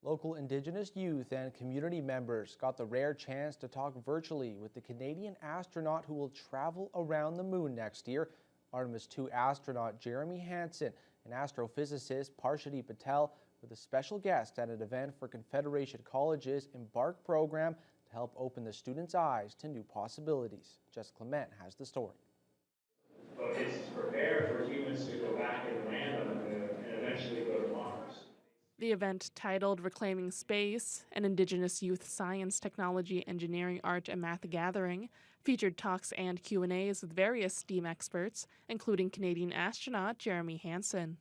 Local Indigenous youth and community members got the rare chance to talk virtually with the Canadian astronaut who will travel around the moon next year. Artemis II astronaut Jeremy Hansen and astrophysicist Parshati Patel were the special guest at an event for Confederation College's Embark program to help open the students' eyes to new possibilities. Jess Clement has the story. But it's to prepare for humans to go back and land on the moon and eventually go to Mars. The event, titled Reclaiming Space, an Indigenous Youth Science, Technology, Engineering, Art, and Math Gathering, featured talks and Q&As with various STEAM experts, including Canadian astronaut Jeremy Hansen.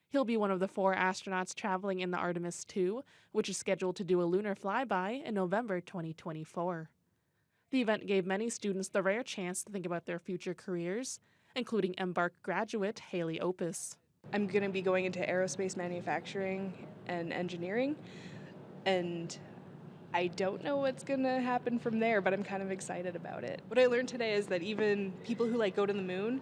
He'll be one of the 4 astronauts traveling in the Artemis II, which is scheduled to do a lunar flyby in November 2024. The event gave many students the rare chance to think about their future careers, including Embark graduate Haley Opus. I'm going to be going into aerospace manufacturing and engineering, and I don't know what's going to happen from there, but I'm kind of excited about it. What I learned today is that even people who go to the moon,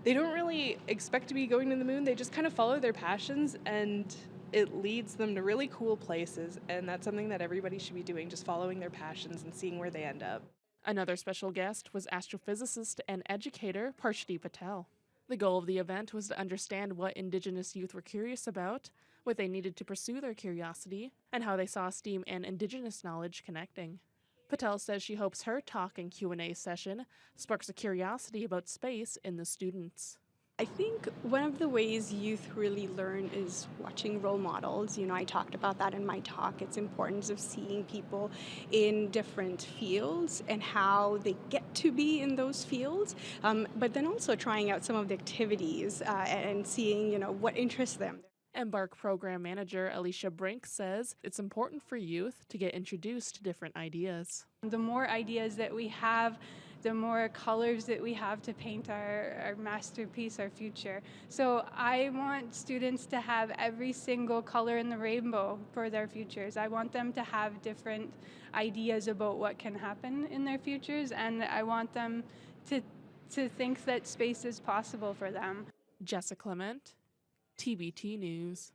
they don't really expect to be going to the moon. They just kind of follow their passions, and it leads them to really cool places, and that's something that everybody should be doing, just following their passions and seeing where they end up. Another special guest was astrophysicist and educator Parshati Patel. The goal of the event was to understand what Indigenous youth were curious about, what they needed to pursue their curiosity, and how they saw STEAM and Indigenous knowledge connecting. Patel says she hopes her talk and Q&A session sparks a curiosity about space in the students. I think one of the ways youth really learn is watching role models. I talked about that in my talk. It's importance of seeing people in different fields and how they get to be in those fields, but then also trying out some of the activities and seeing, what interests them. Embark program manager Alicia Brink says it's important for youth to get introduced to different ideas. The more ideas that we have, the more colors that we have to paint our masterpiece, our future. So I want students to have every single color in the rainbow for their futures. I want them to have different ideas about what can happen in their futures, and I want them to think that space is possible for them. Jessica Clement, TBT News.